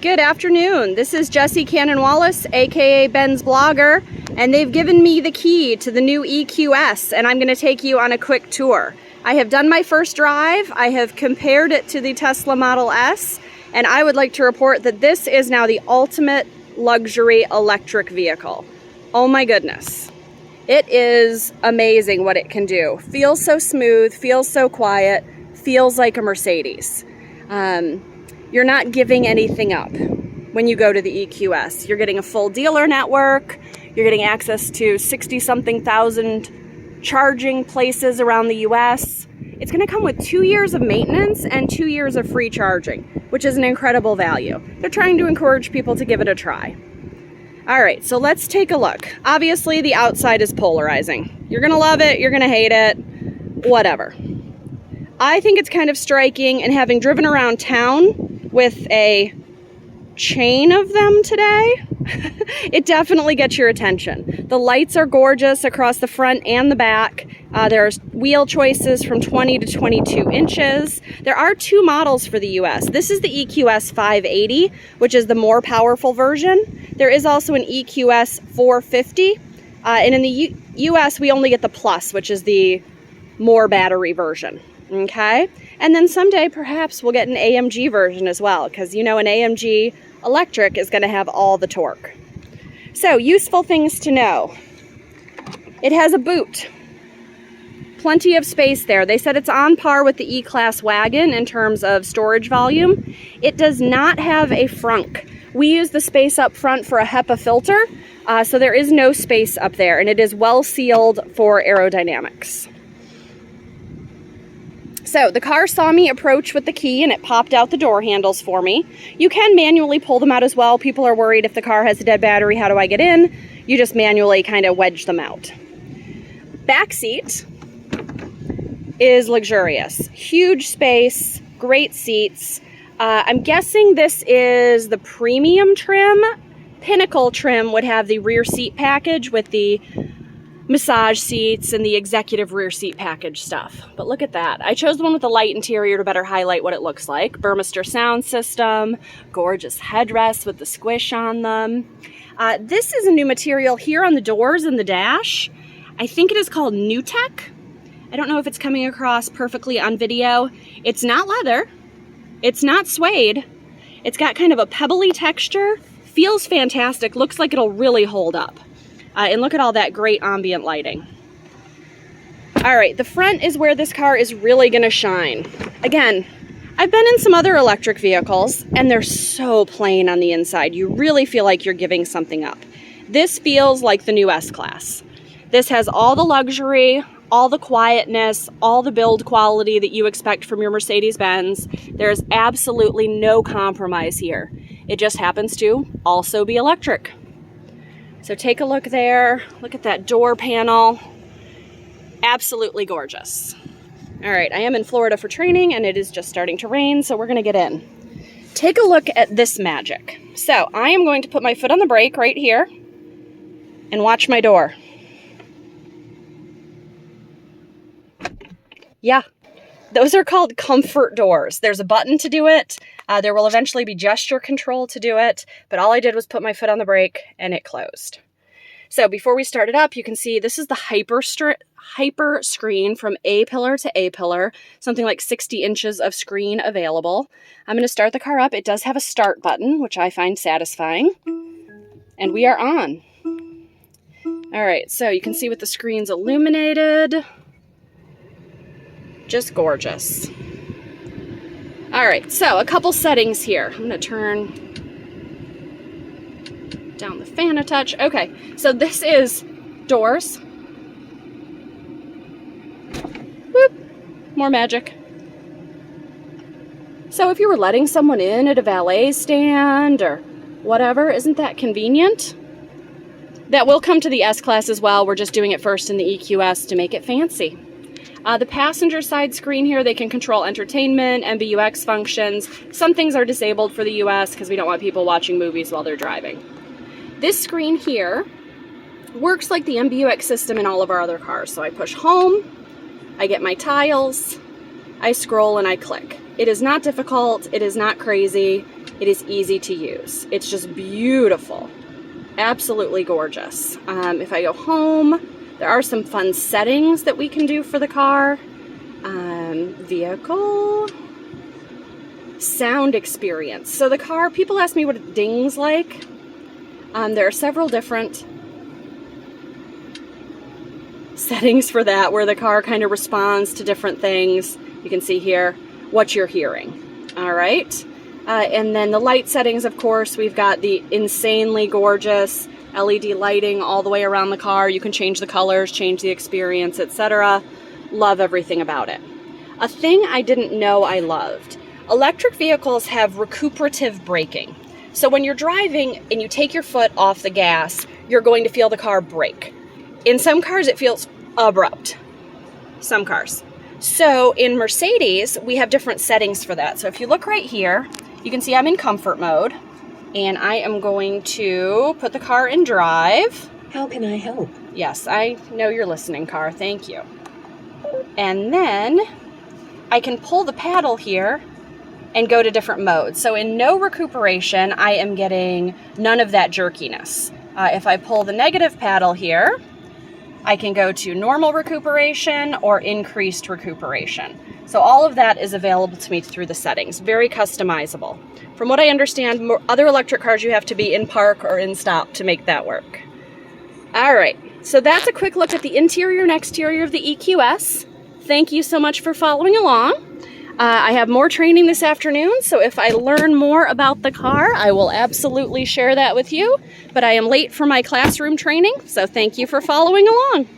Good afternoon. This is Jessie Cannon Wallace, aka Ben's Blogger, and they've given me the key to the new EQS, and I'm going to take you on a quick tour. I have done my first drive, I have compared it to the Tesla Model S, and I would like to report that this is now the ultimate luxury electric vehicle. Oh my goodness. It is amazing what it can do. Feels so smooth, feels so quiet, feels like a Mercedes. You're not giving anything up when you go to the EQS. You're getting a full dealer network, you're getting access to 60-something thousand charging places around the US. It's going to come with 2 years of maintenance and 2 years of free charging, which is an incredible value. They're trying to encourage people to give it a try. All right, so let's take a look. Obviously, the outside is polarizing. You're going to love it, you're going to hate it, whatever. I think it's kind of striking, and having driven around town with a chain of them today, it definitely gets your attention. The lights are gorgeous across the front and the back. There's wheel choices from 20 to 22 inches. There are two models for the US. This is the EQS 580, which is the more powerful version. There is also an EQS 450, and in the US we only get the Plus, which is the more battery version. Okay, and then someday perhaps we'll get an AMG version as well, because you know an AMG electric is going to have all the torque. So, useful things to know. It has a boot. Plenty of space there. They said it's on par with the E-Class wagon in terms of storage volume. It does not have a frunk. We use the space up front for a HEPA filter, so there is no space up there, and it is well sealed for aerodynamics. So the car saw me approach with the key and it popped out the door handles for me. You can manually pull them out as well. People are worried if the car has a dead battery, how do I get in? You just manually kind of wedge them out. Back seat is luxurious. Huge space, great seats. I'm guessing this is the premium trim. Pinnacle trim would have the rear seat package with the massage seats and the executive rear seat package stuff. But look at that. I chose the one with the light interior to better highlight what it looks like. Burmester sound system, gorgeous headrests with the squish on them. This is a new material here on the doors and the dash. I think it is called NewTek. I don't know if it's coming across perfectly on video. It's not leather. It's not suede. It's got kind of a pebbly texture. Feels fantastic. Looks like it'll really hold up. And look at all that great ambient lighting. All right, the front is where this car is really gonna shine. Again, I've been in some other electric vehicles and they're so plain on the inside. You really feel like you're giving something up. This feels like the new S-Class. This has all the luxury, all the quietness, all the build quality that you expect from your Mercedes-Benz. There's absolutely no compromise here. It just happens to also be electric. So take a look there, look at that door panel, absolutely gorgeous. All right, I am in Florida for training and it is just starting to rain, so we're gonna get in. Take a look at this magic. So I am going to put my foot on the brake right here and watch my door. Yeah, those are called comfort doors. There's a button to do it. There will eventually be gesture control to do it, but all I did was put my foot on the brake and it closed. So before we start it up, you can see this is the hyper screen from A-pillar to A-pillar, something like 60 inches of screen available. I'm going to start the car up. It does have a start button, which I find satisfying, and we are on. All right, so you can see with the screen's illuminated. Just gorgeous. All right, so a couple settings here. I'm gonna turn down the fan a touch. Okay, so this is doors. Whoop, more magic. So if you were letting someone in at a valet stand or whatever, isn't that convenient? That will come to the S-Class as well. We're just doing it first in the EQS to make it fancy. The passenger side screen here, they can control entertainment, MBUX functions. Some things are disabled for the US because we don't want people watching movies while they're driving. This screen here works like the MBUX system in all of our other cars. So I push home, I get my tiles, I scroll and I click. It is not difficult, it is not crazy. It is easy to use. It's just beautiful. Absolutely gorgeous. If I go home, there are some fun settings that we can do for the car. Vehicle, sound experience. So the car, people ask me what it dings like. There are several different settings for that where the car kind of responds to different things. You can see here what you're hearing. All right. And then the light settings, of course, we've got the insanely gorgeous LED lighting all the way around the car. You can change the colors, change the experience, etc. Love everything about it. A thing I didn't know I loved. Electric vehicles have recuperative braking. So when you're driving and you take your foot off the gas, you're going to feel the car brake. In some cars, it feels abrupt. Some cars. So in Mercedes, we have different settings for that. So if you look right here, you can see I'm in comfort mode, and I am going to put the car in drive. How can I help? Yes, I know you're listening, car. Thank you. And then I can pull the paddle here and go to different modes. So in no recuperation, I am getting none of that jerkiness. If I pull the negative paddle here, I can go to normal recuperation or increased recuperation. So all of that is available to me through the settings. Very customizable. From what I understand, other electric cars, you have to be in park or in stop to make that work. All right, so that's a quick look at the interior and exterior of the EQS. Thank you so much for following along. I have more training this afternoon, so if I learn more about the car, I will absolutely share that with you. But I am late for my classroom training, so thank you for following along.